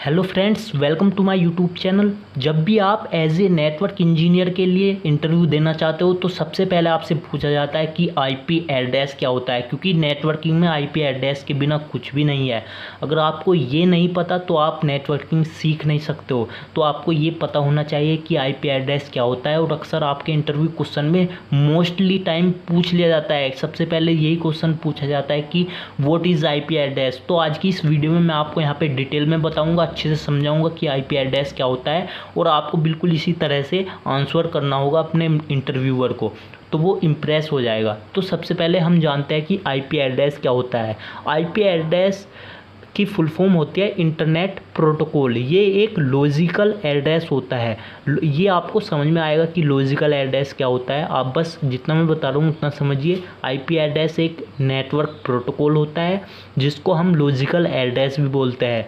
Hello friends, welcome to my YouTube channel. जब भी आप एज ए नेटवर्क इंजीनियर के लिए इंटरव्यू देना चाहते हो तो सबसे पहले आपसे पूछा जाता है कि आईपी एड्रेस क्या होता है, क्योंकि नेटवर्किंग में आईपी एड्रेस के बिना कुछ भी नहीं है। अगर आपको ये नहीं पता तो आप नेटवर्किंग सीख नहीं सकते हो। तो आपको ये पता होना चाहिए कि आईपी एड्रेस क्या होता है। और अक्सर आपके इंटरव्यू क्वेश्चन में मोस्टली टाइम पूछ लिया जाता है, सबसे पहले यही क्वेश्चन पूछा जाता है कि व्हाट इज़ आईपी एड्रेस। तो आज की इस वीडियो में मैं आपको यहाँ पे डिटेल में बताऊँगा, अच्छे से समझाऊंगा कि आईपी एड्रेस क्या होता है और आपको बिल्कुल इसी तरह से आंसर करना होगा अपने इंटरव्यूअर को, तो वो इम्प्रेस हो जाएगा। तो सबसे पहले हम जानते हैं कि आईपी एड्रेस क्या होता है। आईपी एड्रेस की फुल फॉर्म होती है इंटरनेट प्रोटोकॉल। ये एक लॉजिकल एड्रेस होता है। ये आपको समझ में आएगा कि लॉजिकल एड्रेस क्या होता है। आप बस जितना मैं बता रहा हूँ उतना समझिए। आईपी एड्रेस एक नेटवर्क प्रोटोकॉल होता है जिसको हम लॉजिकल एड्रेस भी बोलते हैं।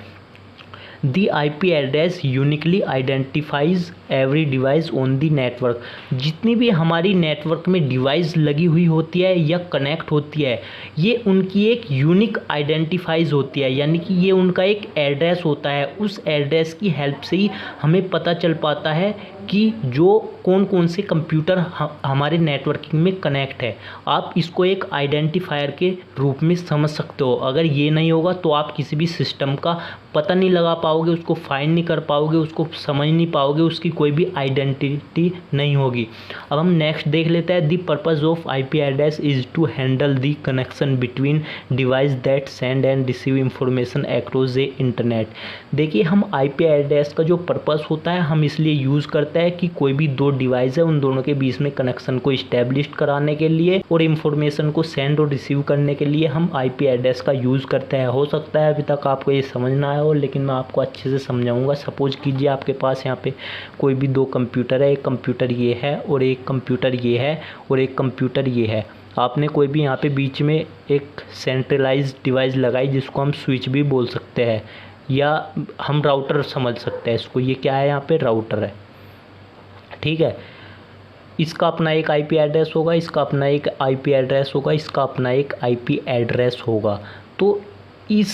The IP address uniquely identifies every device on the network। जितनी भी हमारी नेटवर्क में डिवाइस लगी हुई होती है या कनेक्ट होती है, ये उनकी एक यूनिक आइडेंटिफाइज होती है, यानी कि ये उनका एक एड्रेस होता है। उस एड्रेस की हेल्प से ही हमें पता चल पाता है कि जो कौन कौन से कंप्यूटर हमारे नेटवर्किंग में कनेक्ट है। आप इसको एक आइडेंटिफायर के रूप में समझ सकते हो। अगर ये नहीं होगा तो आप किसी भी सिस्टम का पता नहीं लगा पाओगे, उसको फाइंड नहीं कर पाओगे, उसको समझ नहीं पाओगे, उसकी कोई भी आइडेंटिटी नहीं होगी। अब हम नेक्स्ट देख लेते हैं। The purpose of IP address is to handle the connection between device that send and receive information across the internet. देखिए, हम आईपी एड्रेस का जो पर्पज़ होता है हम इसलिए यूज़ करते हैं कि कोई भी दो डिवाइस है उन दोनों के बीच में कनेक्शन को इस्टेब्लिश कराने के लिए और इंफॉर्मेशन को सेंड और रिसीव करने के लिए हम आईपी एड्रेस का यूज़ करते हैं। हो सकता है अभी तक आपको ये समझ ना आया हो, लेकिन मैं आपको अच्छे से समझाऊंगा। सपोज कीजिए आपके पास यहाँ पे कोई भी दो कंप्यूटर है, एक कंप्यूटर ये है और एक कंप्यूटर ये है और एक कंप्यूटर ये है। आपने कोई भी यहाँ पे बीच में एक सेंट्रलाइज्ड डिवाइस लगाई जिसको हम स्विच भी बोल सकते हैं या हम राउटर समझ सकते हैं इसको। ये क्या है, यहाँ पे राउटर है, ठीक है। इसका अपना एक आईपी एड्रेस होगा, इसका अपना एक आईपी एड्रेस होगा, इसका अपना एक आईपी एड्रेस होगा। तो इस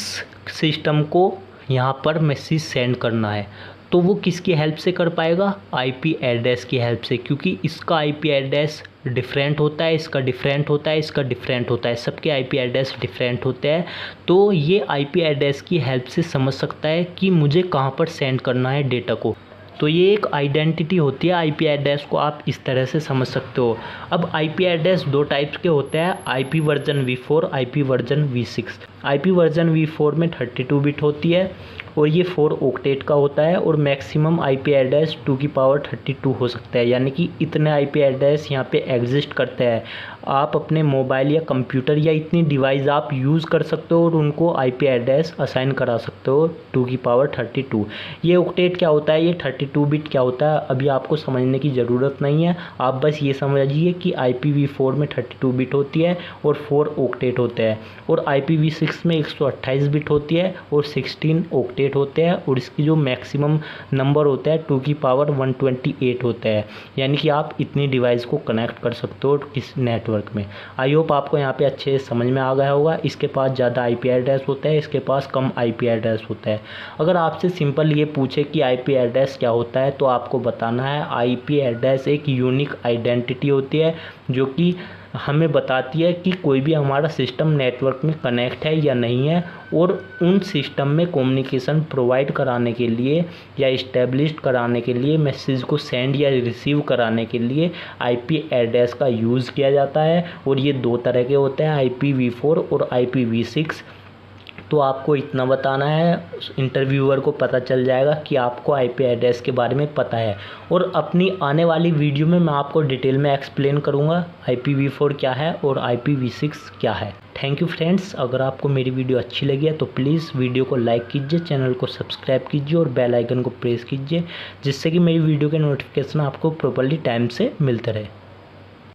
सिस्टम को यहाँ पर मैसेज सेंड करना है तो वो किसकी हेल्प से कर पाएगा? आईपी एड्रेस की हेल्प से, क्योंकि इसका आईपी एड्रेस डिफरेंट होता है, इसका डिफरेंट होता है, इसका डिफरेंट होता है, सबके आईपी एड्रेस डिफरेंट होते हैं। तो ये आईपी एड्रेस की हेल्प से समझ सकता है कि मुझे कहाँ पर सेंड करना है डेटा को। तो ये एक आइडेंटिटी होती है आईपी एड्रेस को, आप इस तरह से समझ सकते हो। अब आईपी एड्रेस दो टाइप्स के होते हैं, IP version V4, IP version V6। IP version V4 में 32 बिट होती है और ये 4 ऑक्टेट का होता है और मैक्सिमम आईपी एड्रेस 2 की पावर 32 हो सकता है, यानी कि इतने आईपी एड्रेस यहाँ पे एग्जिस्ट करते हैं। आप अपने मोबाइल या कंप्यूटर या इतनी डिवाइस आप यूज़ कर सकते हो और उनको आईपी एड्रेस असाइन करा सकते हो 2 की पावर 32। ये ऑक्टेट क्या होता है, ये 32 बिट क्या होता है, अभी आपको समझने की ज़रूरत नहीं है। आप बस ये समझिए कि IPv4 में 32 बिट होती है और 4 ऑक्टेट होते हैं और IPv6 में 128 बिट होती है और 16 ऑक्टेट होते हैं और इसकी जो मैक्सिमम नंबर होता है 2 की पावर 128 होता है, यानी कि आप इतनी डिवाइस को कनेक्ट कर सकते हो इस नेटवर्क में। आई होप आपको यहाँ पे अच्छे से समझ में आ गया होगा। इसके पास ज़्यादा आईपी एड्रेस होता है, इसके पास कम आईपी एड्रेस होता है। अगर आपसे सिंपल ये पूछे कि आईपी एड्रेस क्या होता है तो आपको बताना है आईपी एड्रेस एक यूनिक आइडेंटिटी होती है जो कि हमें बताती है कि कोई भी हमारा सिस्टम नेटवर्क में कनेक्ट है या नहीं है, और उन सिस्टम में कम्युनिकेशन प्रोवाइड कराने के लिए या इस्टेब्लिश कराने के लिए, मैसेज को सेंड या रिसीव कराने के लिए आईपी एड्रेस का यूज़ किया जाता है। और ये दो तरह के होते हैं, IPv4 और IPv6। तो आपको इतना बताना है, इंटरव्यूअर को पता चल जाएगा कि आपको आईपी एड्रेस के बारे में पता है। और अपनी आने वाली वीडियो में मैं आपको डिटेल में एक्सप्लेन करूँगा IPv4 क्या है और IPv6 क्या है। Thank you friends. अगर आपको मेरी वीडियो अच्छी लगी है तो प्लीज़ वीडियो को लाइक कीजिए, चैनल को सब्सक्राइब कीजिए और बेल आइकन को प्रेस कीजिए, जिससे कि मेरी वीडियो के नोटिफिकेशन आपको प्रॉपर्ली टाइम से मिलते रहे।